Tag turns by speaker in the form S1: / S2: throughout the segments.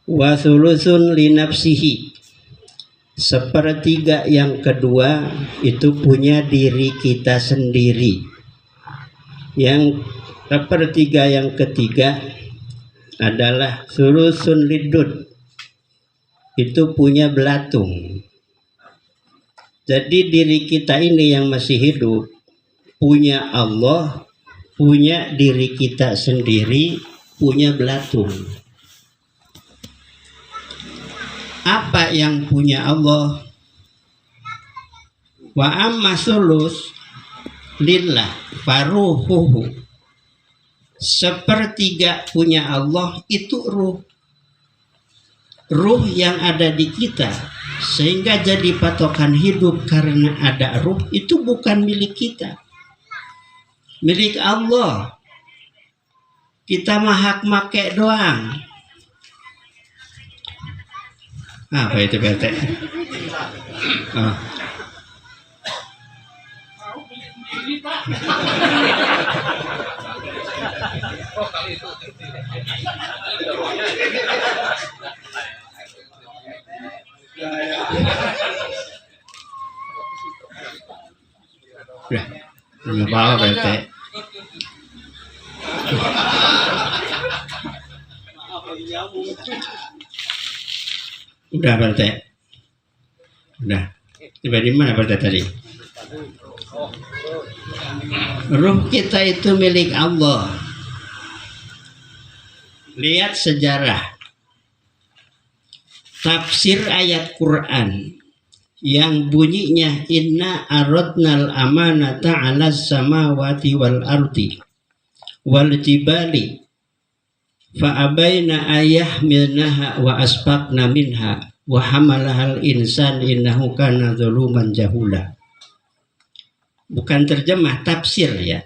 S1: Wa thuluthun li nafsihi. Sepertiga yang kedua itu punya diri kita sendiri. Yang sepertiga yang ketiga adalah thuluthun lidud. Itu punya belatung. Jadi diri kita ini yang masih hidup punya Allah, punya diri kita sendiri, punya belatung. Apa yang punya Allah? Wa amma sulus lillah faruhuhu. Sepertiga punya Allah itu ruh. Ruh yang ada di kita sehingga jadi patokan hidup karena ada ruh itu bukan milik kita. Milik Allah. Kita mah hak make doang. Apa itu PT? Oh. Udah, nggak apa-apa PT. Udah PT. Udah. Tiba di mana PT tadi? Ruh kita itu milik Allah. Lihat sejarah. Tafsir ayat Quran yang bunyinya inna aradnal amanata 'alas samawati wal ardi wal jibali fa abaina ayahmilnaha wa asfaqna minha wa hamalahal insan innahu kana zaluman jahula. Bukan terjemah, tafsir ya.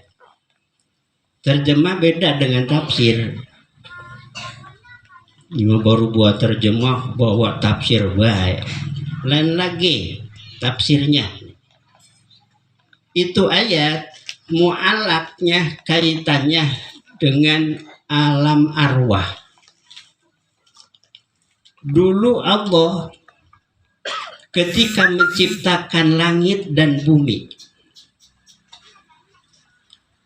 S1: Terjemah beda dengan tafsir. Ini baru buat terjemah bawa tafsir baik. Lain lagi tafsirnya. Itu ayat mu'alaknya kaitannya dengan alam arwah. Dulu Allah ketika menciptakan langit dan bumi.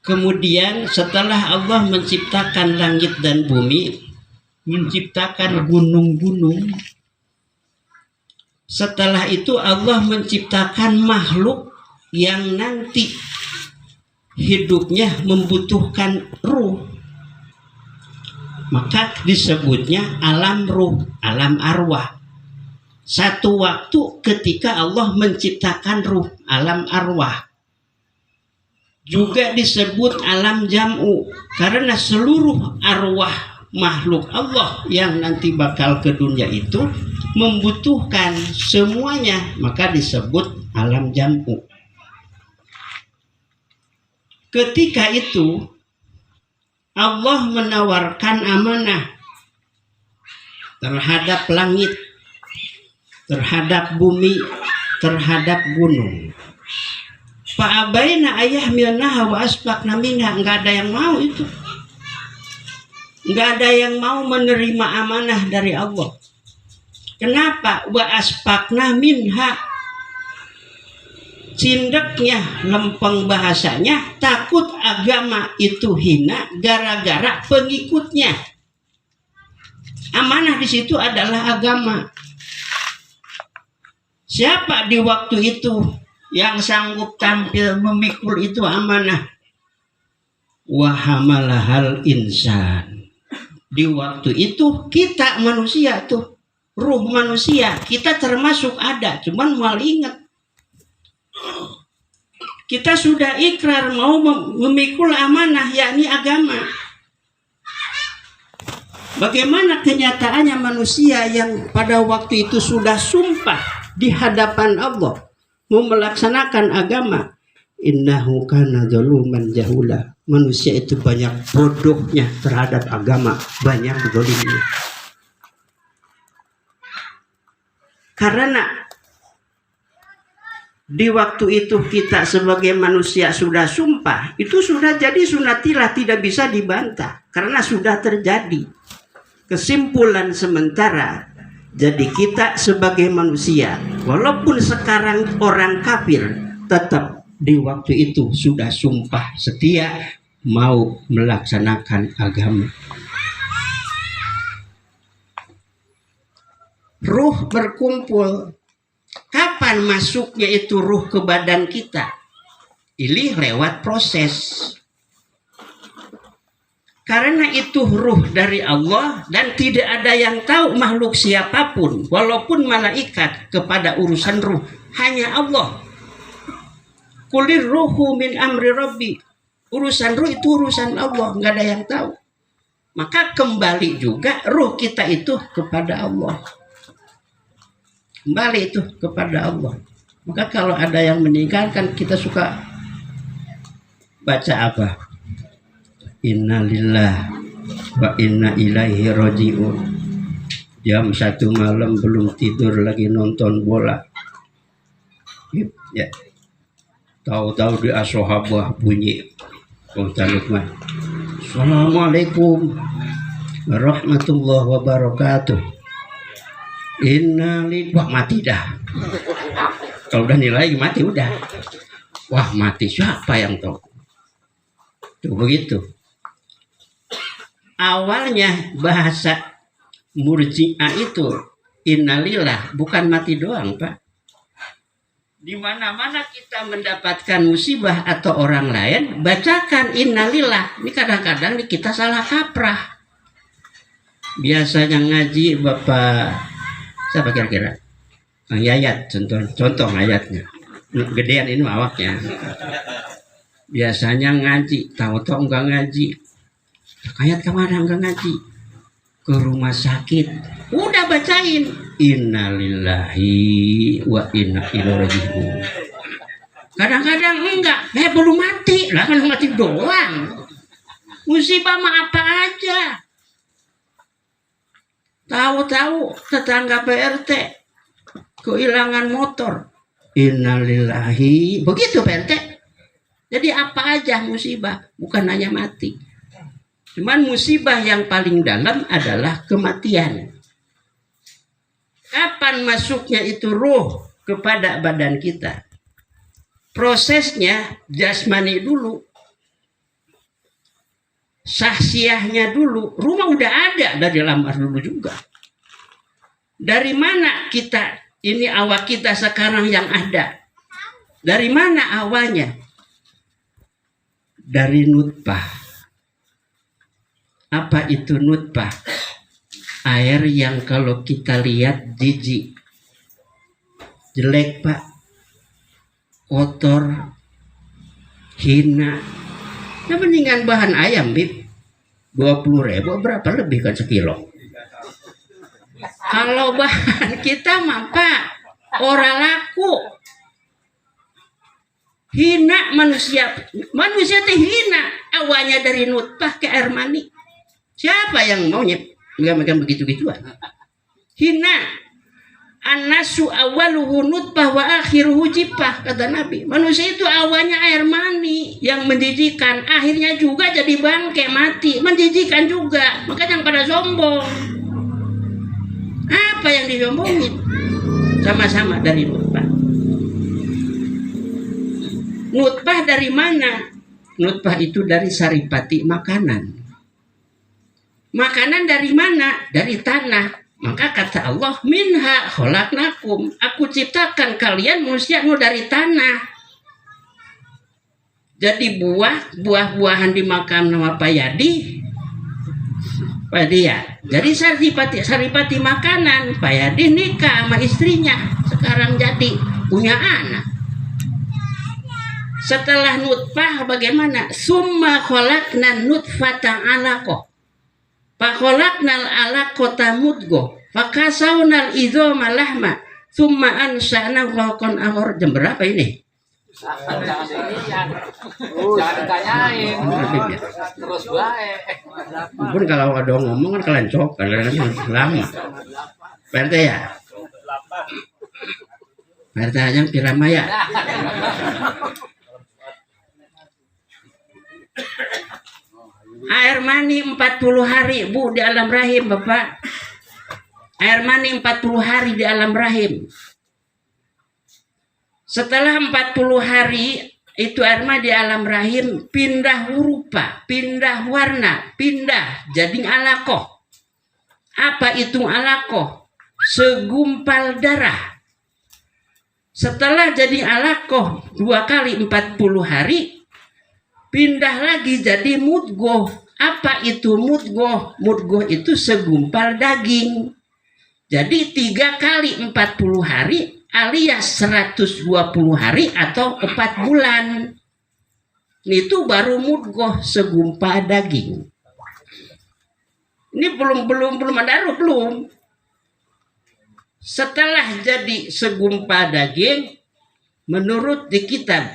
S1: Kemudian setelah Allah menciptakan langit dan bumi, menciptakan gunung-gunung. Setelah itu Allah menciptakan makhluk yang nanti hidupnya membutuhkan ruh. Maka disebutnya alam ruh, alam arwah. Satu waktu ketika Allah menciptakan ruh, alam arwah. Juga disebut alam jam'u karena seluruh arwah makhluk Allah yang nanti bakal ke dunia itu membutuhkan semuanya, maka disebut alam jam'u. Ketika itu Allah menawarkan amanah terhadap langit, terhadap bumi, terhadap gunung. Fa'abaina ayahmilnaha wa asfaqna minha. Enggak ada yang mau itu. Enggak ada yang mau menerima amanah dari Allah. Kenapa? Wa asfaqna minha. Cindeknya, lempeng bahasanya, takut agama itu hina gara-gara pengikutnya. Amanah di situ adalah agama. Siapa di waktu itu yang sanggup tampil memikul itu amanah? Wa hamalahal insan. Di waktu itu kita manusia tuh, ruh manusia, kita termasuk ada, cuman mal ingat. Kita sudah ikrar mau memikul amanah, yakni agama. Bagaimana kenyataannya manusia yang pada waktu itu sudah sumpah di hadapan Allah mau melaksanakan agama? Innahu kana zaluman jahula. Manusia itu banyak bodohnya terhadap agama, banyak zalimnya. Karena di waktu itu kita sebagai manusia sudah sumpah, itu sudah jadi sunnatillah, tidak bisa dibantah karena sudah terjadi. Kesimpulan sementara, jadi kita sebagai manusia, walaupun sekarang orang kafir, tetap di waktu itu sudah sumpah setia mau melaksanakan agama. Ruh berkumpul. Kapan masuknya itu ruh ke badan kita? Ini lewat proses. Karena itu ruh dari Allah dan tidak ada yang tahu makhluk siapapun, walaupun malaikat kepada urusan ruh, hanya Allah. Kulir ruhu min amri rabbi. Urusan ruh itu urusan Allah, nggak ada yang tahu. Maka kembali juga ruh kita itu kepada Allah. Kembali itu kepada Allah. Maka kalau ada yang meninggalkan, kita suka baca apa? Inna lillah wa inna ilaihi raji'un. Jam 1 malam belum tidur lagi nonton bola. Ya. Tahu-tahu di as-sahabah bunyi. Lukman. Assalamualaikum warahmatullahi wabarakatuh. Inna lillah. Wah, mati dah. Kalau udah nilai mati udah. Wah, mati, siapa yang tahu? Tuh begitu. Awalnya bahasa Murji'ah itu innalillah, bukan mati doang, Pak. Di mana-mana kita mendapatkan musibah atau orang lain, bacakan innalillah. Ini kadang-kadang kita salah kaprah. Biasanya ngaji Bapak siapa kira-kira? Bang Yayat, contoh ayatnya. Gedean ini awaknya. Biasanya ngaji, tahu-tahu enggak ngaji. Ayat kemana enggak ngaji? Ke rumah sakit. Udah bacain innalillahi wa inna ilaihi raji'un. Kadang-kadang enggak, belum mati. Lah kan mati doang. Musibah mah apa aja. Tahu-tahu tetangga PRT kehilangan motor. Innalillahi. Begitu PRT. Jadi apa aja musibah, bukan hanya mati. Cuman musibah yang paling dalam adalah kematian. Kapan masuknya itu ruh kepada badan kita? Prosesnya jasmani dulu. Sahsiahnya dulu. Rumah udah ada dari lama dulu juga. Dari mana kita, ini awak kita sekarang yang ada? Dari mana awalnya? Dari nutfah. Apa itu nutfah? Air yang kalau kita lihat jijik, jelek, Pak, kotor, hina. Nah, mendingan bahan ayam, Bib, 20.000 berapa lebih kan sekilo. Kalau bahan kita mah, Pak, ora laku. Hina manusia teh hina. Awalnya dari nutfah ke air mani. Siapa yang mau megang begitu-gituan? Hina. An-nasu awaluhu nutfah wa akhiruhu jifah, kata Nabi. Manusia itu awalnya air mani yang menjijikan, akhirnya juga jadi bangke mati, menjijikan juga. Maka jangan pada sombong. Apa yang disombongin? Sama-sama dari nutfah. Nutfah dari mana? Nutfah itu dari saripati makanan. Makanan dari mana? Dari tanah. Maka kata Allah, minha khalaqnakum. Aku ciptakan kalian manusia dari tanah. Jadi buah-buahan dimakan sama Pak Yadi. Ya. Jadi saripati makanan. Pak Yadi nikah sama istrinya. Sekarang jadi punya anak. Setelah nutfah bagaimana? Summa khalaqnan nutfatan 'alaqah. Fakholaknal ala kota mudgo, fakasaunal idzoma lahma, summa ansa'na khalqan akhar. Jam berapa ini?
S2: Jangan ditanyain. Terus baik.
S1: Pun kalau ada ngomong kan kalian cok, kalian lama. PRT ya? PRT aja pirama ya? Air mani 40 hari, Bu, di alam rahim, Bapak. Air mani 40 hari di alam rahim. Setelah 40 hari, itu air mani di alam rahim pindah rupa, pindah warna, pindah jadi alaqah. Apa itu alaqah? Segumpal darah. Setelah jadi alaqah 2 kali 40 hari, pindah lagi jadi mudghah. Apa itu mudghah? Mudghah itu segumpal daging. Jadi 3 kali 40 hari alias 120 hari atau 4 bulan. Itu baru mudghah, segumpal daging. Ini belum ada ruh, belum. Setelah jadi segumpal daging, menurut di kitab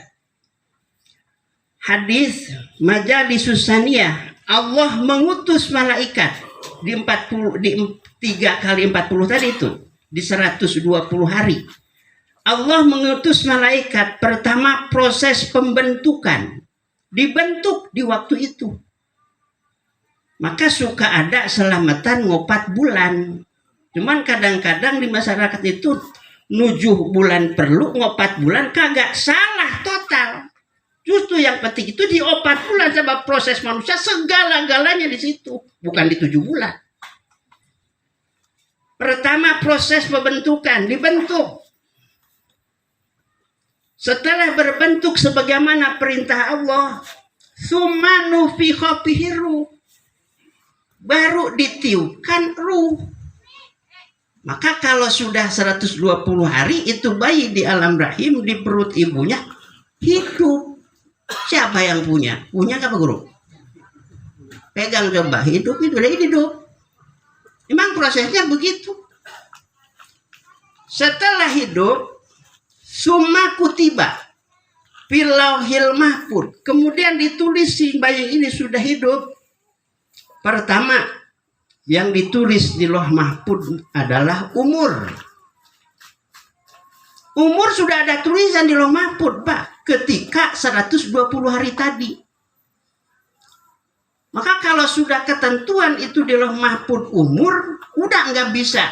S1: hadis Majalisus Saniyah, Allah mengutus malaikat di 3 kali 40 tadi itu, di 120 hari. Allah mengutus malaikat, pertama proses pembentukan, dibentuk di waktu itu. Maka suka ada selamatan 4 bulan. Cuman kadang-kadang di masyarakat itu 7 bulan perlu, 4 bulan kagak, salah total. Justru yang penting itu di 4 bulan, sebab proses manusia segala-galanya di situ, bukan di 7 bulan. Pertama proses pembentukan, dibentuk. Setelah berbentuk sebagaimana perintah Allah, tsumma nufikha fihi ruh, baru ditiupkan ruh. Maka kalau sudah 120 hari itu bayi di alam rahim di perut ibunya hidup. Siapa yang punya? Punya apa, Guru? Pegang coba, hidup itu udah hidup. Memang prosesnya begitu. Setelah hidup, summa kutiba fil lauhil mahfuz. Kemudian ditulis si bayi ini sudah hidup. Pertama yang ditulis di Lauh Mahfuz adalah umur. Umur sudah ada tulisan di Lauh Mahfuz, Pak, ketika 120 hari tadi. Maka kalau sudah ketentuan itu di Lauh Mahfuz umur, udah nggak bisa.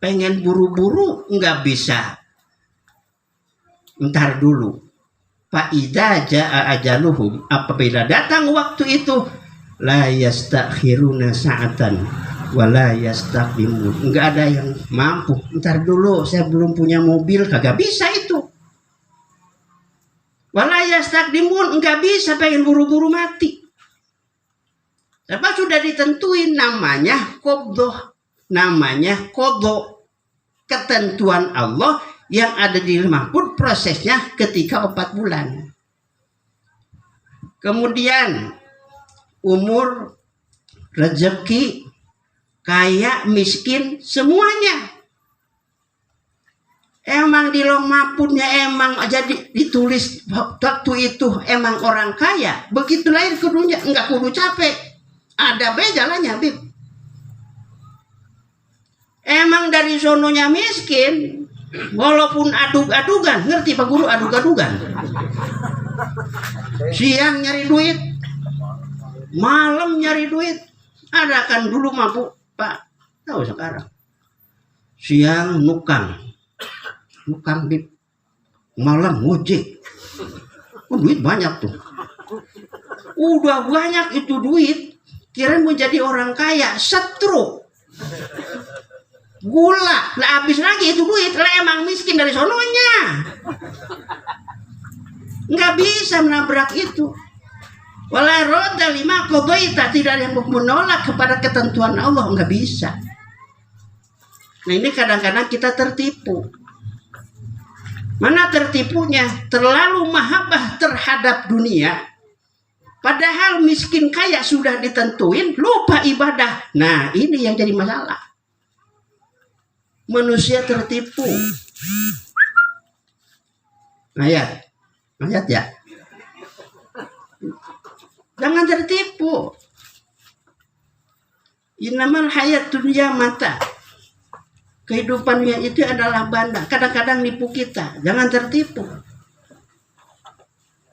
S1: Pengen buru-buru nggak bisa. Ntar dulu. Fa idza jaa ajaluhum, apabila datang waktu itu, la yastakhiruna sa'atan wa la yastaqdimun. Enggak ada yang mampu. Ntar dulu, saya belum punya mobil, kagak bisa itu. Wa la yastaqdimun, enggak bisa, pengen buru-buru mati. Tapi sudah ditentuin namanya qadha, namanya qadha. Ketentuan Allah yang ada di Mahfuz, prosesnya ketika 4 bulan. Kemudian umur, rezeki, kaya, miskin, semuanya. Emang di Lauh Mahfuznya emang jadi ditulis waktu itu emang orang kaya. Begitu lahir ke dunia, enggak kudu capek. Ada jalannya, Bib. Emang dari sononya miskin, walaupun adug-adugan, ngerti Pak Guru adug-adugan? Siang nyari duit, malam nyari duit. Ada kan dulu mampu, Pak, tahu sekarang. Siang nukang di malam ngojek. Duit banyak tuh. Udah banyak itu duit, kirain mau jadi orang kaya, stroke. Gula, lah habis lagi itu duit, lah emang miskin dari sononya. Nggak bisa menabrak itu. Wala roda lima qadaita, tidak ada yang menolak kepada ketentuan Allah, nggak bisa. Nah ini kadang-kadang kita tertipu. Mana tertipunya? Terlalu mahabbah terhadap dunia. Padahal miskin kaya sudah ditentuin, lupa ibadah. Nah ini yang jadi masalah. Manusia tertipu. Ayat ya. Jangan tertipu. Innamal hayat dunya mata. Kehidupannya itu adalah banda. Kadang-kadang nipu kita. Jangan tertipu.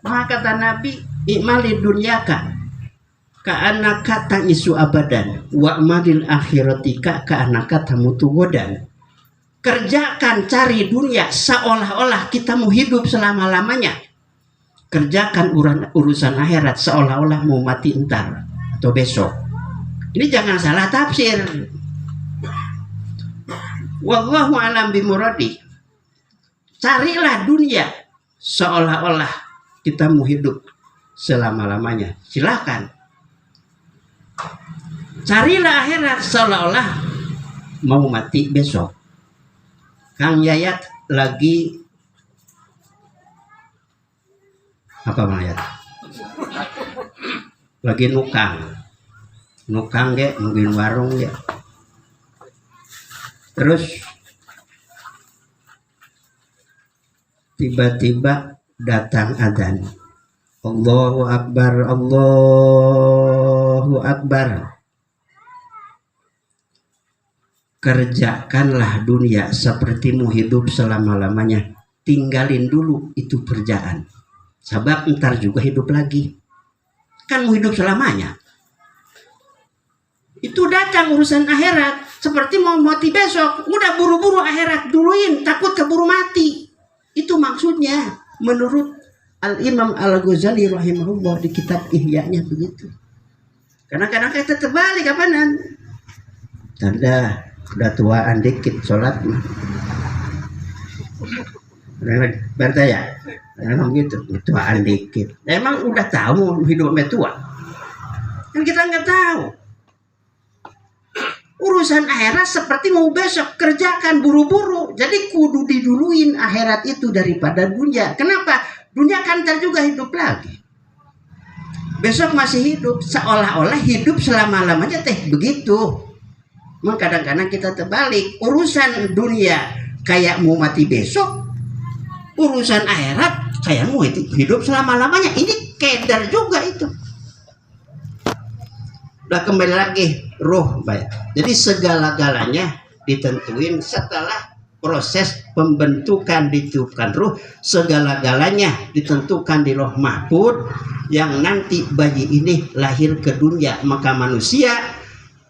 S1: Maka kata Nabi, ikmali dunyaka ka'annaka ta'isu abadan wa amalil akhiratika ka'annaka tamutu godan. Kerjakan cari dunia seolah-olah kita mau hidup selama-lamanya. Kerjakan urusan akhirat seolah-olah mau mati entar atau besok. Ini jangan salah tafsir. Wallahu alam bimuradi. Carilah dunia seolah-olah kita mau hidup selama-lamanya. Silakan. Carilah akhirat seolah-olah mau mati besok. Kang Yayat lagi apa Bang Yayat? Lagi nukang ge nungguin warung ya. Terus tiba-tiba datang adzan. Allahu Akbar, Allahu Akbar. Kerjakanlah dunia sepertimu hidup selama-lamanya. Tinggalin dulu itu kerjaan. Sebab ntar juga hidup lagi. Kan mau hidup selamanya. Itu datang urusan akhirat. Seperti mau mati besok. Udah buru-buru akhirat duluin. Takut keburu mati. Itu maksudnya. Menurut Al-Imam Al-Ghazali rahimahullah di kitab Ihya-nya begitu. Karena kadang-kadang kita terbalik kapanan. Tanda. Udah tuaan dikit sholat mah. Berarti ya, emang gitu, tuaan dikit. Emang udah tahu hidup sampai tua. Kan kita nggak tahu. Urusan akhirat seperti mau besok kerjakan buru-buru. Jadi kudu diduluin akhirat itu daripada dunia. Kenapa? Dunia kan ntar juga hidup lagi. Besok masih hidup, seolah-olah hidup selama-lamanya begitu. Memang kadang-kadang kita terbalik. Urusan dunia kayak mau mati besok. Urusan akhirat kayak mau hidup selama-lamanya. Ini keder juga itu. Udah kembali lagi ruh. Jadi segala-galanya ditentuin setelah proses pembentukan ditiupkan ruh. Segala-galanya ditentukan di Lauh Mahfuz. Yang nanti bayi ini lahir ke dunia. Maka manusia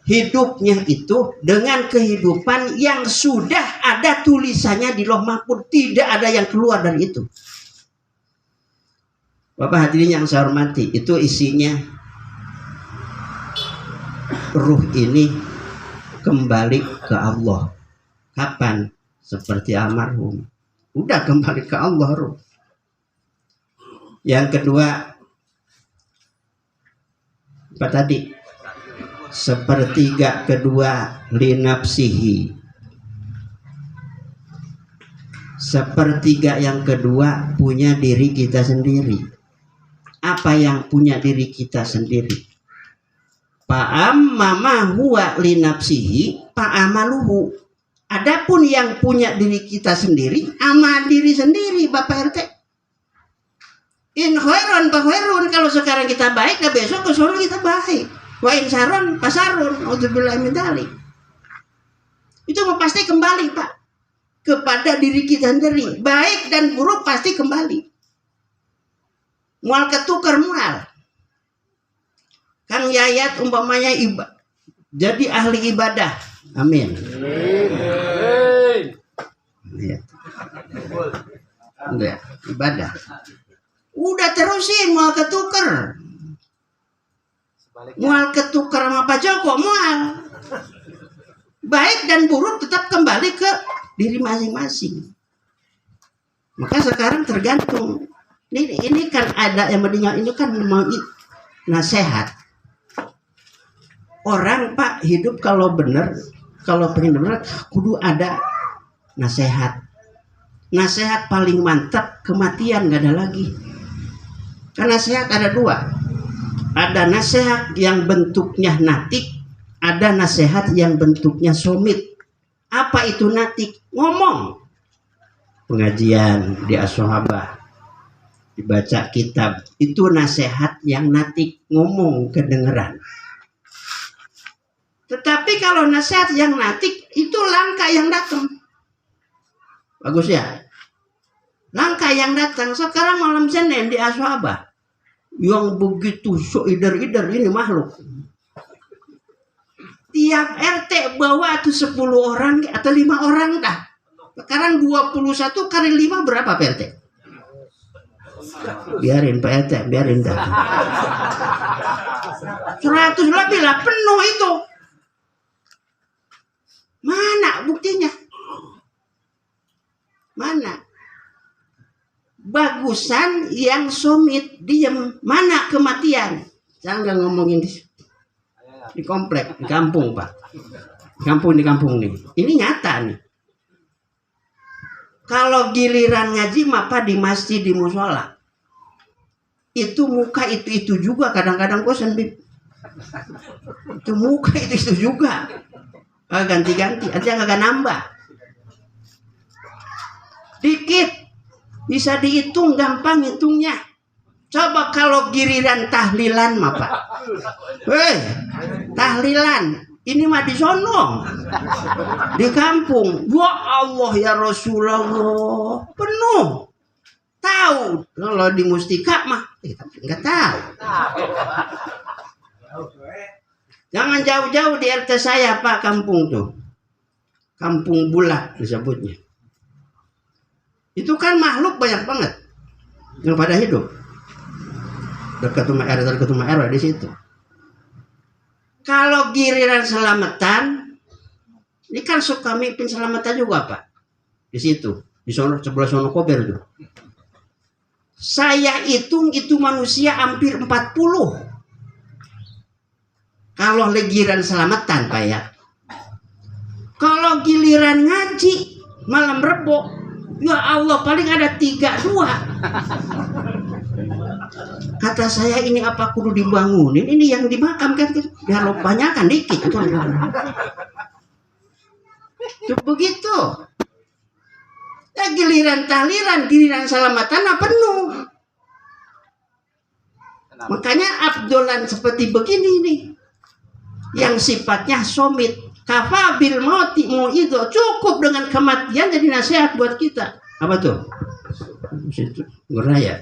S1: hidupnya itu dengan kehidupan yang sudah ada tulisannya di Lauh Mahfuz. Tidak ada yang keluar dari itu. Bapak hadirin yang saya hormati, itu isinya ruh ini kembali ke Allah. Kapan? Seperti almarhum. Udah kembali ke Allah ruh. Yang kedua, apa tadi? Sepertiga kedua linapsihi. Sepertiga yang kedua punya diri kita sendiri. Apa yang punya diri kita sendiri? Fa'amma huwa linapsihi fa'amaluhu. Adapun yang punya diri kita sendiri, amal diri sendiri Bapak RT. In khairan fa khairun. Kalau sekarang kita baik, nah besok ke sono kita baik. Wa insaron pasarun, auzubillahi min dzalik. Itu pasti kembali Pak kepada diri kita sendiri. Baik dan buruk pasti kembali. Mual ketukar mual. Kang Yayat umpamanya jadi ahli ibadah. Amin. Enggak, ibadah. Udah terusin mual ketukar. Mual ketukar sama Pak Joko, mual. Baik dan buruk tetap kembali ke diri masing-masing. Maka sekarang tergantung. Ini kan ada yang meninggal, ini kan mau nasihat. Orang Pak hidup kalau benar, kalau pengen benar, kudu ada nasihat. Nasihat paling mantap kematian, nggak ada lagi. Karena nasihat ada dua. Ada nasihat yang bentuknya natik, ada nasihat yang bentuknya somit. Apa itu natik? Ngomong. Pengajian di As-Sahabah, dibaca kitab, itu nasihat yang natik, ngomong kedengeran. Tetapi kalau nasihat yang natik, itu langka yang datang. Bagus ya? Langka yang datang. Sekarang malam Senin di As-Sahabah, yang begitu soider-ider ini makhluk. Tiap RT bawa tuh 10 orang atau 5 orang dah. Sekarang 21 kali 5 berapa Pak RT? Biarin Pak RT, biarin dah. 100 lebih lah, penuh itu. Mana buktinya? Mana? Bagusan yang somit diem. Mana kematian? Jangan ngomongin di komplek, di kampung Pak. Di kampung nih. Ini nyata nih. Kalau giliran ngaji maka di masjid, di musola, itu muka itu juga kadang-kadang bosan Bib. Itu muka itu juga. Ganti-ganti, aja nggak nambah. Dikit bisa dihitung, gampang hitungnya. Coba kalau giliran tahlilan mah Pak. Tahlilan ini mah di sono, di kampung. Ya Allah ya Rasulullah, penuh. Tahu kalau di Mustika mah tapi nggak tahu. Jangan jauh-jauh di RT saya Pak, kampung tuh, Kampung Bulak disebutnya. Itu kan makhluk banyak banget yang pada hidup. Dekat rumah RW di situ. Kalau giliran selamatan, ini kan suka mimpin selamatan juga Pak. Di situ, di sono sebelah sono Kober tuh. Saya hitung itu manusia hampir 40. Kalau giliran selamatan Pak ya. Kalau giliran ngaji malam Rebo, ya Allah paling ada 3-2. Kata saya ini apa kudu dibangunin? Ini yang dimakamkan biar lo banyakan dikit. Itu begitu. Ya giliran tahlilan, giliran selamatan penuh. Makanya abdolan seperti begini nih, yang sifatnya somit, kafabil mauti itu cukup dengan kematian jadi nasihat buat kita. Apa tuh? Situ ngeraya.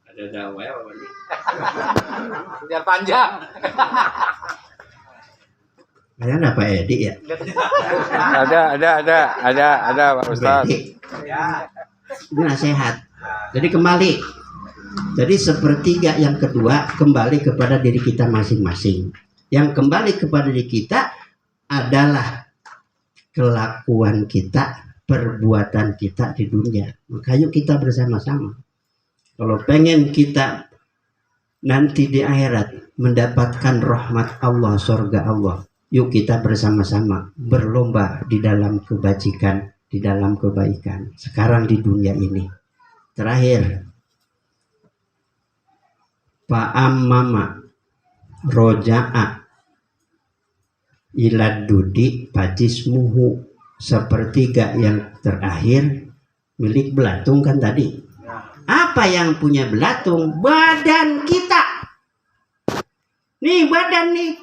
S1: Ada dawa ya Pak.
S2: Biar panjang.
S1: Ada Pak Edi ya?
S3: Ada Pak Ustadz.
S1: Ini nasihat. Jadi kembali. Jadi sepertiga yang kedua kembali kepada diri kita masing-masing. Yang kembali kepada diri kita adalah kelakuan kita, perbuatan kita di dunia. Maka yuk kita bersama-sama. Kalau pengen kita nanti di akhirat mendapatkan rahmat Allah, surga Allah, yuk kita bersama-sama berlomba di dalam kebajikan, di dalam kebaikan. Sekarang di dunia ini. Terakhir, Fa'ammama roja'a ilad dudi pajismuhu, sepertiga yang terakhir milik belatung kan tadi. Apa yang punya belatung? Badan kita. Nih badan nih.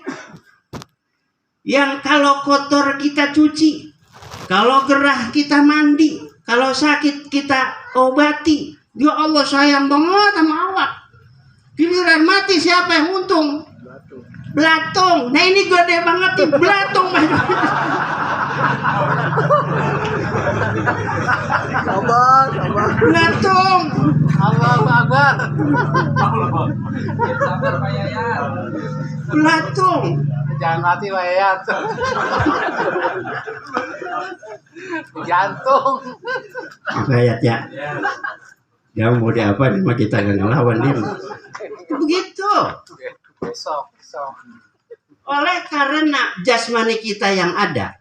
S1: Yang kalau kotor kita cuci, kalau gerah kita mandi, kalau sakit kita obati. Ya Allah sayang banget sama awak. Giliran mati siapa yang untung? Belatung. Nah ini gede banget nih belatung.
S4: Sabar.
S1: Belatung.
S2: Allahu Akbar. Sabar Pak Yayat.
S1: Belatung.
S2: Jangan mati Pak Yayat. Jantung.
S1: Ayat ya. Dia mau diapa cuma kita nggak ngelawan dia. Begitu.
S2: Besok.
S1: Oleh karena jasmani kita yang ada,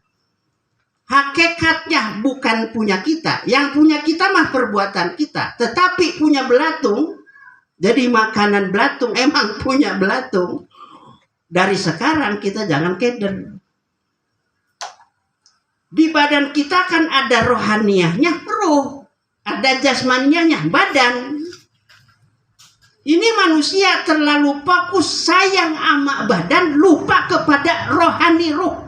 S1: hakikatnya bukan punya kita. Yang punya kita mah perbuatan kita. Tetapi punya belatung, jadi makanan belatung, emang punya belatung. Dari sekarang kita jangan keder. Di badan kita kan ada rohaniahnya, roh. Ada jasmanianya, badan. Ini manusia terlalu fokus sayang sama badan, lupa kepada rohani ruh.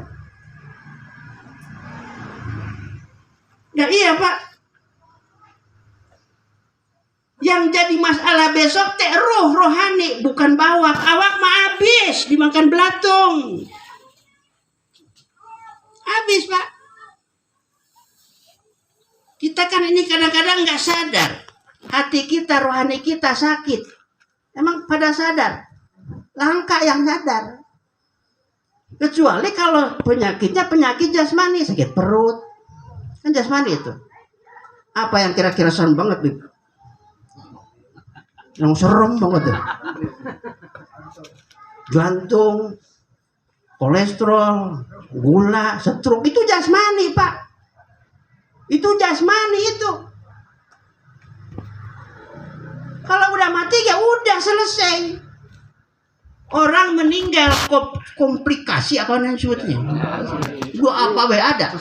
S1: Nah iya Pak. Yang jadi masalah besok teh ruh rohani, bukan bawak. Awak mah habis dimakan belatung. Habis, Pak. Kita kan ini kadang-kadang nggak sadar. Hati kita, rohani kita sakit. Emang pada sadar? Langka yang sadar. Kecuali kalau penyakitnya penyakit jasmani, sakit perut. Kan jasmani itu. Apa yang kira-kira serem banget, Bib? Yang serem banget ya. Jantung, kolesterol, gula, stroke, itu jasmani, Pak. Itu jasmani itu. Kalau udah mati ya udah selesai. Orang meninggal komplikasi apa yang sebutnya? Gua apa be ada.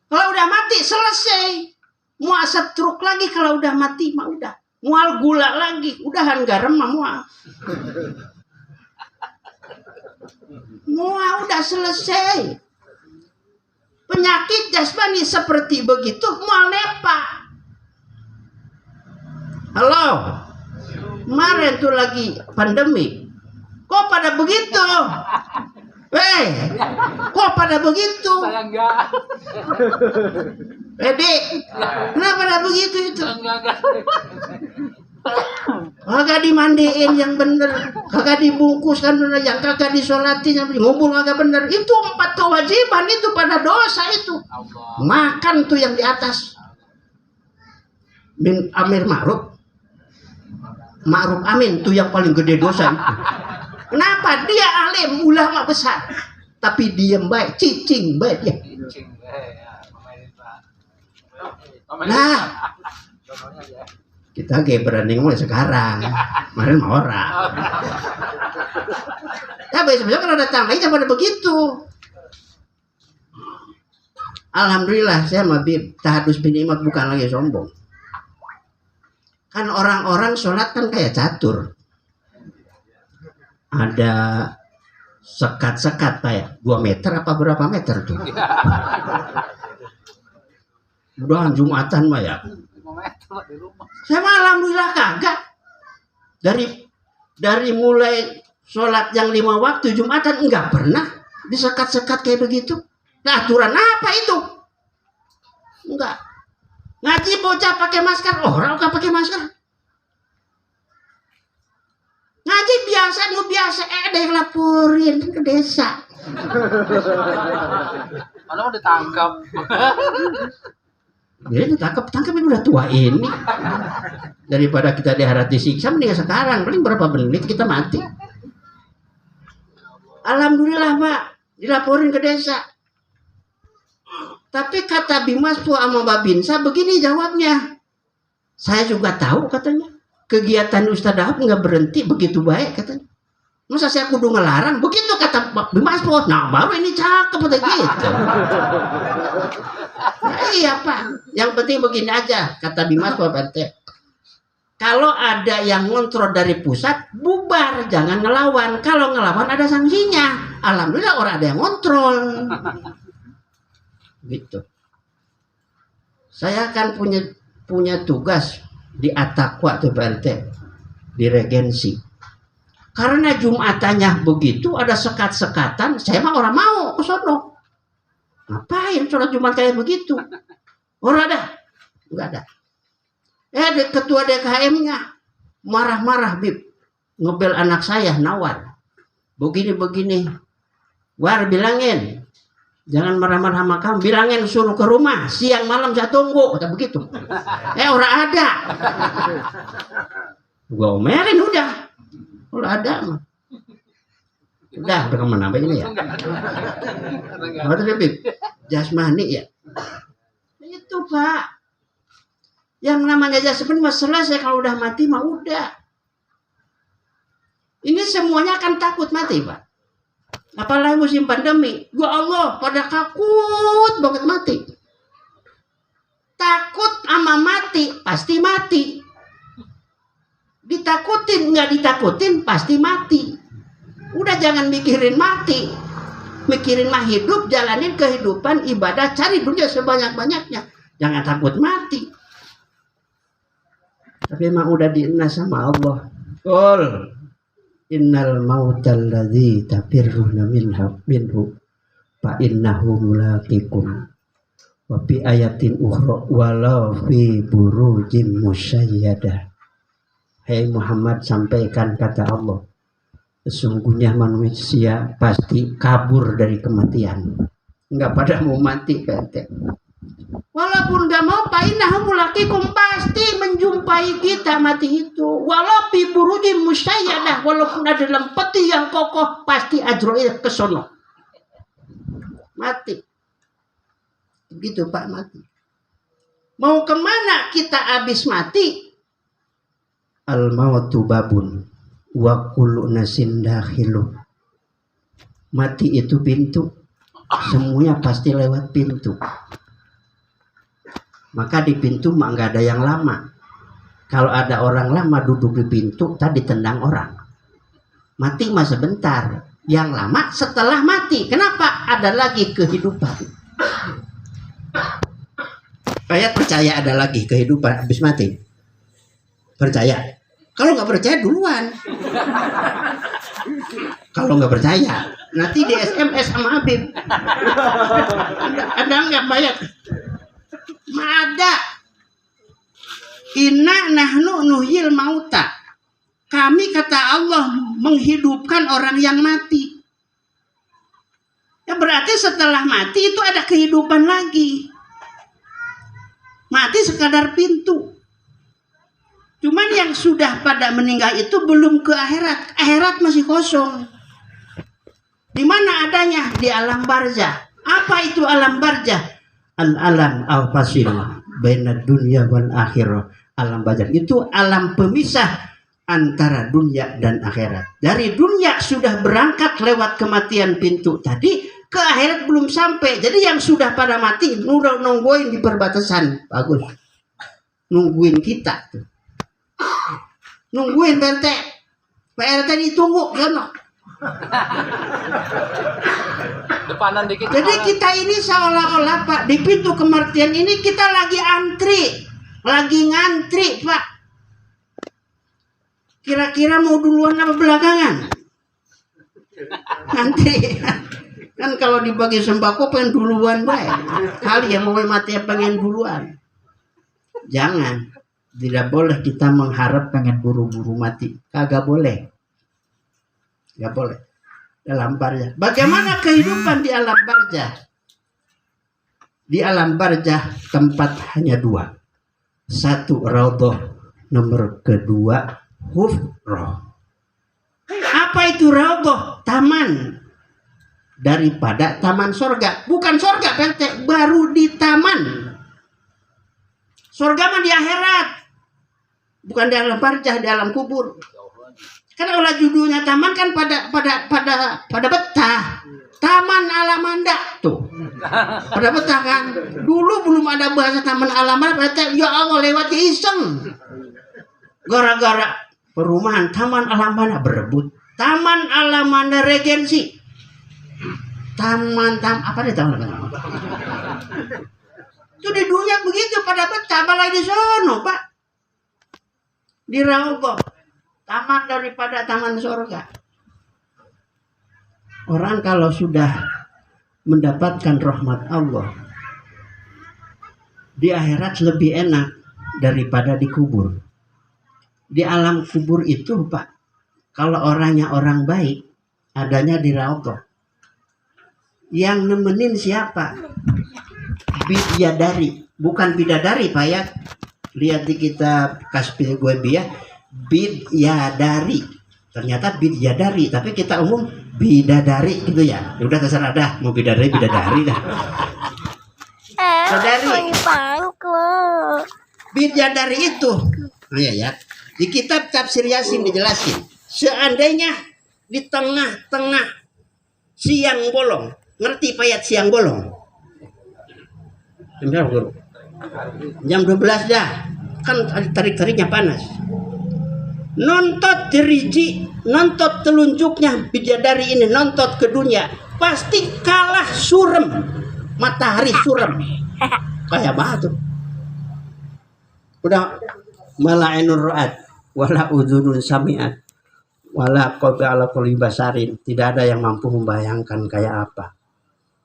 S1: Kalau udah mati selesai. Mau stroke lagi kalau udah mati mah udah. Mual gula lagi, udahan garam mah mual. Mual udah selesai. Penyakit jasmani seperti begitu mual lepa. Halo. Kemarin tuh lagi pandemi. Kok pada begitu? Kok pada begitu?
S2: Saya enggak.
S1: Dek, kenapa pada begitu itu?
S2: Enggak.
S1: Kagak dimandiin yang bener, kagak dibungkus kan bener, yang kagak disolatin, yang ngumpul kagak bener. Itu 4 kewajiban itu pada dosa itu.
S2: Allah.
S1: Makan tuh yang di atas. Bin Amir Ma'ruf Amin tuh yang paling gede dosa itu. Kenapa? Dia alim, ulama besar, tapi diem baik, cicing baik dia. Nah, kita kayak berani mulai sekarang. Kemarin mah orang. Ya besok kalau datang lagi jangan pada begitu. Alhamdulillah saya mah tahadus bin imat bukan lagi sombong. Kan orang-orang sholat kan kayak catur. Ada sekat-sekat kayak 2 meter apa berapa meter tuh. Udah Jumatan mah ya. Saya mah alhamdulillah kagak. Dari mulai sholat yang 5 waktu Jumatan enggak pernah disekat-sekat kayak begitu. Nah, aturan apa itu? Enggak. Ngaji bocah pakai masker, orang enggak pakai masker. Ngaji biasa, ada yang laporin ke desa.
S2: Mana mau ditangkap?
S1: Dia ditangkap ini udah tua ini. Daripada kita diharat disiksa, mending sekarang paling berapa menit kita mati. Alhamdulillah Pak, dilaporin ke desa. Tapi kata Bimas tuh sama Babinsa begini jawabnya. Saya juga tahu katanya. Kegiatan Ustadz Ahab nggak berhenti begitu baik katanya. Masa saya kudu ngelarang? Begitu kata Bimas tuh. Nah baru ini cakep kata gitu. Nah, iya Pak. Yang penting begini aja kata Bimas Pak RT. Kalau ada yang ngontrol dari pusat, bubar, jangan ngelawan. Kalau ngelawan ada sanksinya. Alhamdulillah orang ada yang ngontrol. Gitu. Saya kan punya tugas di Atakwa tuh PRT di Regensi. Karena Jumatannya begitu ada sekat-sekatan, saya mah orang mau ke sono. Ngapain sholat Jumat kayak begitu? Orang ada? Enggak ada. Ketua DKM-nya marah-marah Bib. Ngebel anak saya Nawar. Begini. War bilangin jangan marah-marah sama kamu, bilangin suruh ke rumah, siang malam saya tunggu, kata begitu. Orang ada. Gua omelin udah. Kalau ada mah. Udah kemana apa ini ya? Apa tadi? Jasmani ya. Itu Pak. Yang namanya jasmani mah selesai, kalau udah mati mah udah. Ini semuanya akan takut mati Pak. Apalagi musim pandemi, ya Allah pada takut banget mati. Takut sama mati, pasti mati. Ditakutin, nggak ditakutin, pasti mati. Udah jangan mikirin mati. Mikirin mah hidup, jalanin kehidupan, ibadah, cari dunia sebanyak-banyaknya. Jangan takut mati. Tapi emang udah dienas sama Allah. Qul innal mautal ladzi tafirruna minhu fa innahu mulaqikum wa fi ayatin ukhra walau fi burujim musyayyadah. Hai Muhammad, sampaikan kata Allah, sesungguhnya manusia pasti kabur dari kematian. Enggak pada mau mati kata. Walaupun enggak mau, painnahu mulaqikum, pasti menjumpai kita mati itu. Walau fi burujim musyayyadah, walaupun ada dalam peti yang kokoh, pasti Ajrail kesono. Mati. Begitu Pak, mati. Mau kemana kita habis mati? Al mautu babun wa kullu nasin dakhilu. Mati itu pintu. Semuanya pasti lewat pintu. Maka di pintu mah nggak ada yang lama. Kalau ada orang lama duduk di pintu, tadi tendang orang. Mati mah sebentar. Yang lama setelah mati. Kenapa? Ada lagi kehidupan. Saya percaya ada lagi kehidupan habis mati. Percaya. Kalau nggak percaya duluan. Kalau nggak percaya, nanti di SMS sama Habib. Ada nggak bayar? Ada. Inna nahnu nuhyil mauta. Kami kata Allah menghidupkan orang yang mati. Ya berarti setelah mati itu ada kehidupan lagi. Mati sekadar pintu. Cuman yang sudah pada meninggal itu belum ke akhirat. Akhirat masih kosong. Di mana adanya? Di alam barzah. Apa itu alam barzah? Al-alam al-fasil baina dunya wal akhirah. Alam barzah itu alam pemisah antara dunia dan akhirat. Dari dunia sudah berangkat lewat kematian pintu tadi, ke akhirat belum sampai. Jadi yang sudah pada mati udah nungguin di perbatasan. Bagus. Nungguin kita tuh. Nungguin PRT ditunggu kan.
S2: Depanan dikit.
S1: Jadi kita ini seolah-olah Pak, di pintu kematian ini kita lagi antri. Lagi ngantri Pak. Kira-kira mau duluan apa belakangan? Ngantri. Kan kalau dibagi sembako pengen duluan baik. Kali yang mau mati pengen duluan. Jangan. Tidak boleh kita mengharap pengen buru-buru mati. Kagak boleh. Gak boleh. Dalam barzah. Bagaimana kehidupan di alam barzah? Di alam barzah tempat hanya dua. Satu raudhah, nomor kedua hufrah. Apa itu raudhah? Taman daripada taman sorga. Bukan sorga, baru di taman. Sorga mah di akhirat. Bukan di alam barzah, di alam kubur. Karena kalau judulnya taman kan pada betah. Taman Alamanda tuh. Pada betah kan. Dulu belum ada bahasa taman Alamanda, ya Allah lewat ke iseng. Gara-gara perumahan Taman Alamanda berebut. Taman Alamanda Regensi. Apa nih taman? Itu di dunia begitu pada betah, apalagi di sono, Pak. Di raudhah. Taman daripada taman surga. Orang kalau sudah mendapatkan rahmat Allah, di akhirat lebih enak daripada di kubur. Di alam kubur itu Pak, kalau orangnya orang baik, adanya di raudhah. Yang nemenin siapa? Bidadari, bukan bidadari Pak ya. Lihat di kitab Kasfil Ghaibiyah, bidadari. Ternyata bidadari, tapi kita umum bidadari gitu ya. Udah terserah dah, mau bidadari dah. Bidadari. Bidadari itu, oh ya. Di kitab Tafsir Yasin dijelasin. Seandainya di tengah-tengah siang bolong, ngerti payat siang bolong? Jam 12 dah, kan tarik-tariknya panas. Nontot diriji, nontot telunjuknya bidadari ini, nontot ke dunia, pasti kalah surem, matahari surem, kayak batu. Udah Mala ainur ra'at wala udhunun sami'at wala qalbi ala qalbi basarin. Tidak ada yang mampu membayangkan kayak apa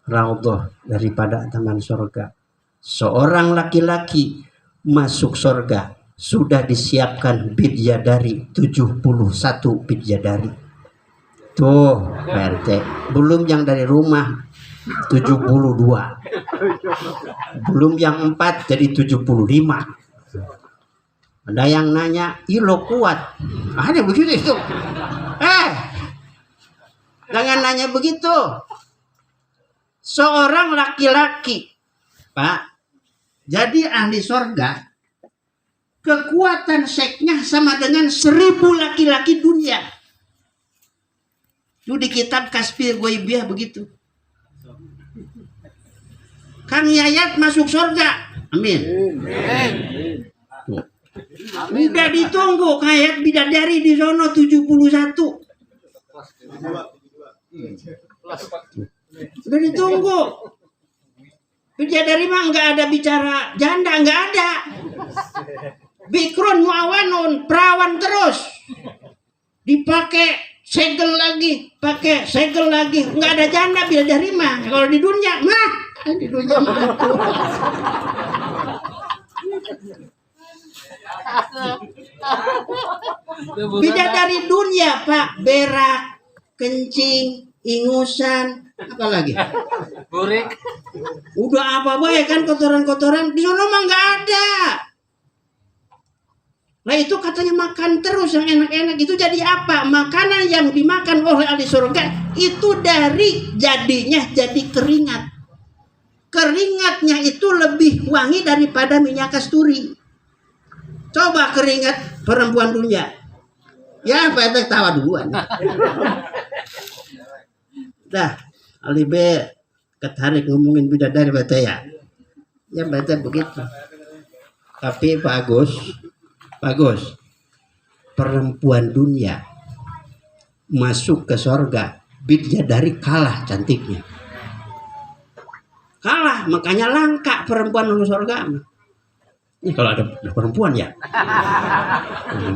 S1: raudhah daripada taman surga. Seorang laki-laki masuk surga sudah disiapkan bidadari 71 bidadari. Tuh, RT. Belum yang dari rumah 72. Belum yang 4 jadi 75. Ada yang nanya, "Ilo kuat?" Ada begitu itu. Jangan nanya begitu. Seorang laki-laki, Pak, jadi ahli surga, kekuatan seksnya sama dengan 1000 laki-laki dunia. Itu di kitab Kasfir Ghaibiyah begitu. Kang Yayat masuk surga. Amin. Udah ditunggu kayak bidadari di sono 71. Udah ditunggu. Bidadari mah nggak ada bicara janda, nggak ada. Bikrun muawanun, perawan terus. Dipakai segel lagi, pakai segel lagi, nggak ada janda bidadari mah. Kalau di dunia mah, di dunia mah. Bidadari dunia, Pak, berak, kencing, ingusan, apa lagi?
S2: Burik.
S1: Udah apa baik kan kotoran-kotoran di sana mah nggak ada. Nah itu katanya makan terus yang enak-enak itu jadi apa? Makanan yang dimakan oleh ahli surga itu dari jadinya jadi keringat. Keringatnya itu lebih wangi daripada minyak kasturi. Coba keringat perempuan dunia. Ya, Pak tawa duluan. Dah, Ali B ketarik ngomongin bidadari bete ya. Ya bete begitu. Tapi bagus. Perempuan dunia masuk ke surga, bidadari kalah cantiknya. Kalah, makanya langka perempuan masuk surga. Ini kalau ada perempuan ya.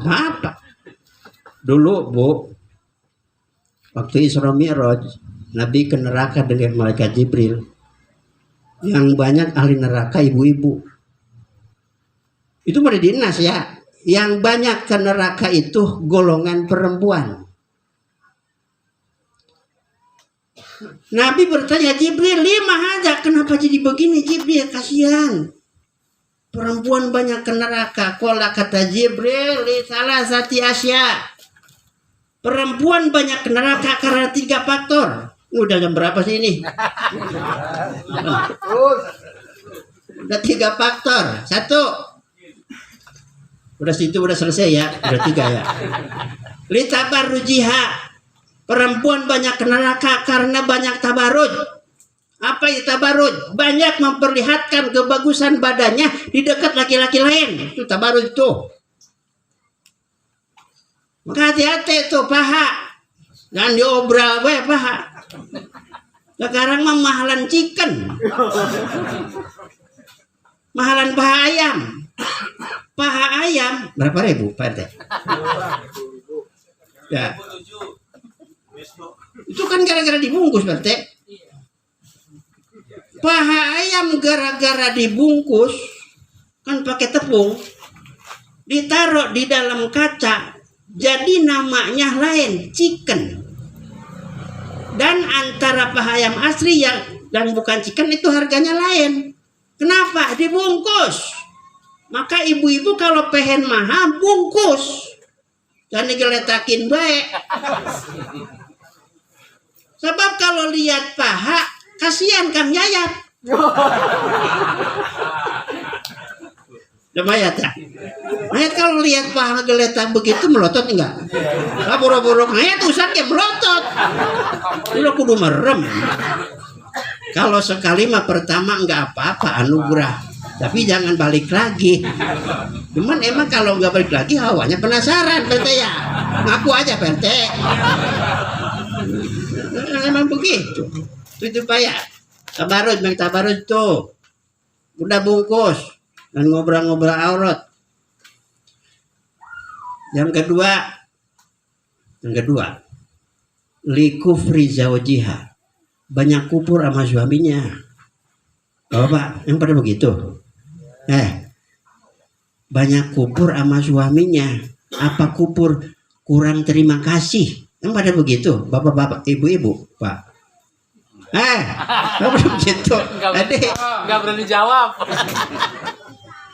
S1: Apa? Dulu Bu, waktu Isra Mi'raj, Nabi ke neraka dengan malaikat Jibril. Yang banyak ahli neraka ibu-ibu. Itu pada dinas ya. Yang banyak ke neraka itu golongan perempuan. Nabi bertanya Jibril, 5 aja, kenapa jadi begini Jibril? Kasihan. Perempuan banyak ke neraka. Qala kata Jibril, li salasati asya. Perempuan banyak ke neraka karena 3 faktor. Udah jam berapa sih ini? Udah 3 faktor. 1. Udah situ udah selesai ya. Udah 3 ya. Li tabarrujiha. Perempuan banyak ke neraka karena banyak tabarruj. Apa itu tabarruj? Banyak memperlihatkan kebagusan badannya di dekat laki-laki lain. Itu tabarruj tuh. Maka hati-hati tuh paha. Jangan diobral we paha. Sekarang mah mahalan chicken. Mahalan paha ayam. Paha ayam berapa ribu Pak RT? Ya. Itu kan gara-gara dibungkus Pak RT. Paha ayam gara-gara dibungkus kan pakai tepung, ditaruh di dalam kaca, jadi namanya lain, chicken. Dan antara paha ayam asli yang bukan chicken itu harganya lain. Kenapa? Dibungkus. Maka ibu-ibu kalau pengen mahal bungkus. Jangan digeletakin baik. Sebab kalau lihat paha kasihan Kang Yayat. Udah mayat ya? Mayat kalau lihat paha geletak begitu melotot enggak? Lah boro-boro mayat usahanya melotot. Lu kudu merem. Kalau sekali mah pertama enggak apa-apa anugerah. Tapi jangan balik lagi. Cuman emang kalau nggak balik lagi hawanya penasaran PT ya. Ngaku aja PT. Emang begitu. Itu Pak ya. Tabarut tuh. Udah bungkus dan ngobrol-ngobrol aurat. Yang kedua, likufri zawjiha. Banyak kufur sama suaminya. Bapak, yang pada begitu. Banyak kufur sama suaminya. Apa kufur? Kurang terima kasih. Yang pada begitu, bapak-bapak, ibu-ibu, Pak. Bapak begitu.
S2: Enggak berani jawab.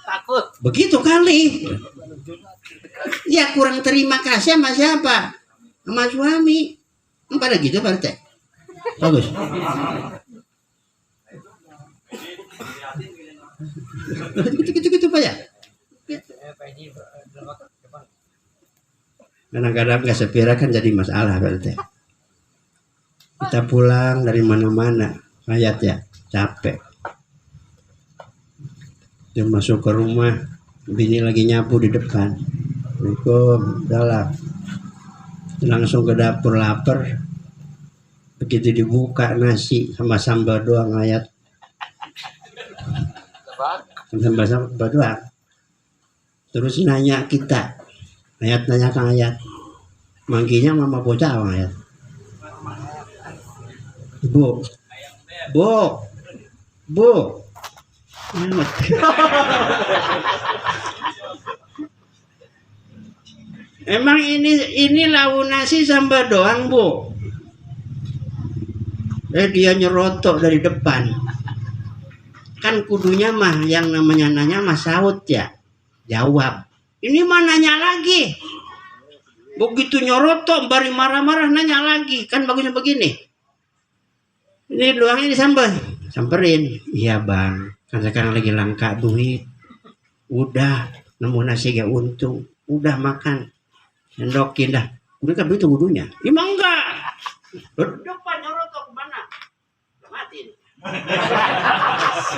S2: Takut.
S1: Begitu kali. Ya kurang terima kasih sama siapa? Sama suami. Yang pada gitu, Pak RT. Bagus. Gitu Pak ya. Kadang-kadang nggak sepira kan jadi masalah berarti. Kita pulang dari mana-mana, ayat ya, capek. Dia masuk ke rumah, bini lagi nyapu di depan. Assalamualaikum, dalam. Langsung ke dapur lapar. Begitu dibuka nasi sama sambal doang ayat. Sambal doang. Terus nanya kita, ayat nanya ke ayat, mangginya mama bocah apa ayat? Bu. Emang ini lauk nasi sambal doang, Bu? Dia nyerotok dari depan. Kan kudunya mah yang namanya nanya mah saut ya. Jawab. Ini mah nanya lagi. Begitu nyorotok, bari marah-marah nanya lagi. Kan bagusnya begini. Ini doangnya disambal. Samperin. Iya bang. Kan sekarang lagi langka duit. Udah. Nemu nasi gak untung. Udah makan. Sendokin dah. Udah kan begitu wudunya. Emang enggak. Depan nyorotok kemana? Udah mati.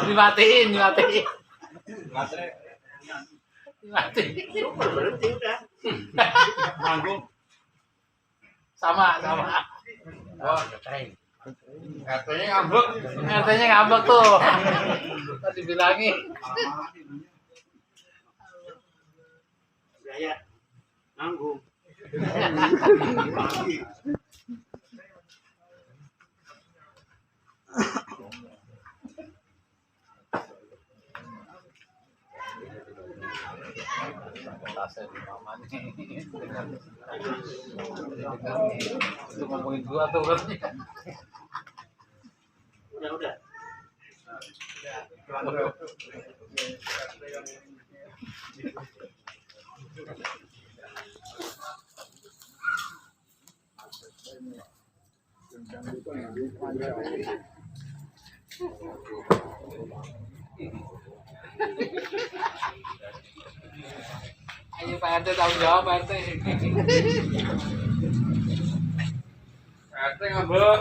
S2: Dimatiin.
S1: Berhenti udah.
S2: Manggung. Sama.
S1: Oh,
S2: RT-nya ngambek tuh. Tadi bilangin.
S1: Saya nanggung.
S2: Itu ngomongin gua tuh katanya.
S1: Udah.
S2: Ayo Pak RT tanggung jawab Pak RT.
S3: RT ngambek.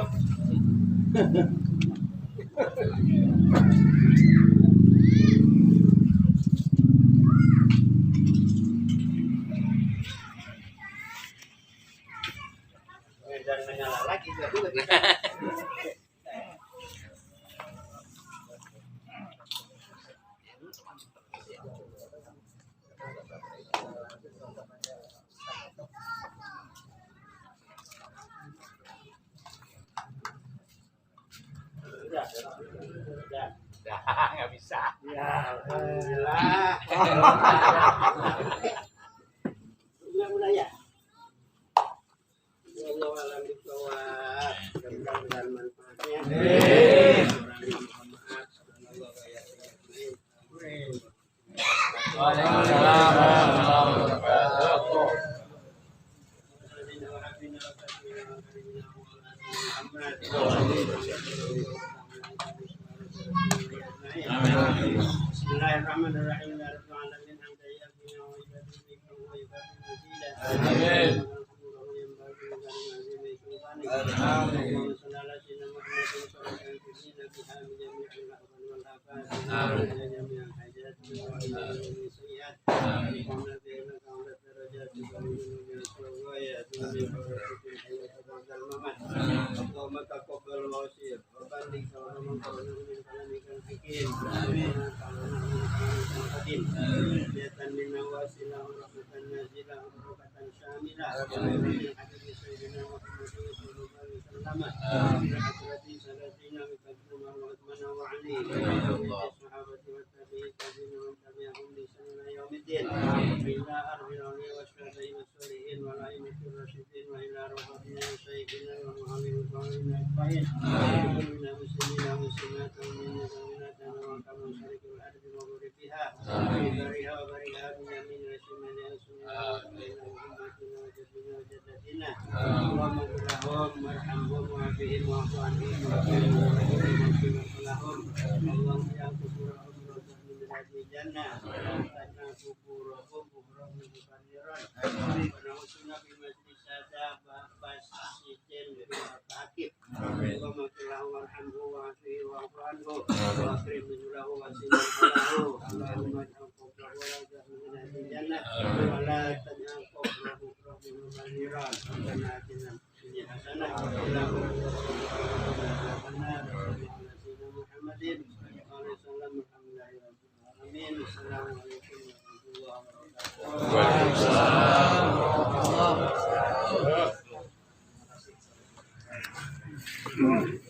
S1: Dan menyala lagi juga.
S2: Nggak bisa.
S1: Ya, alhamdulillah. Udah ya. Allah alam bisawab. Mudah-mudahan manfaatnya.
S2: Waalaikumsalam warahmatullahi wabarakatuh.
S1: Bismillahirrahmanirrahim.
S2: Amin.
S1: Allahumma taqabbal والوصير وبلغ ولمن قبله من كلامك الحكيم آمين هداية منا واسلة ورحمة نازلة وبركة شاملة من حبيب سيدنا محمد صلى الله عليه وسلم بحضرة سلاسلنا بكثرة وعثمان وعلي الصحابة والتابعين ومن تبعهم بإحسان إلى يوم الدين إلى أرض الأولياء والشهداء والصالحين والأئمة الراشدين وإلى رفقتنا وشيخنا ومعلم الظالمين أجمعين من المسلمين والمسلمات والمؤمنات وكما شرك الأرض وغربها وبرها وبرها من يمين وشمال وسنة وأمتنا وجدنا وجدتنا اللهم اغفر لهم وارحمهم وعافهم واعف عنهم واغفر لهم اللهم يا قبورهم روضة من رياض الجنة ولا قبورهم كفرهم مكفرا ونعوذنا بمجلس سادة باسيتين بالمرتاكب اللهم اغفر له وارحمه وعافه واعف عنه واكرم نزله وسلم له اللهم اجعل قبره روضة من رياض الجنة ولا تجعل قبره مكفرا ربنا اتنا في الدنيا حسنة محمد صلى الله عليه وسلم الحمد لله رب العالمين السلام عليكم ورحمة الله وبركاته.
S2: Waalaikumsalam warahmatullahi wabarakatuh.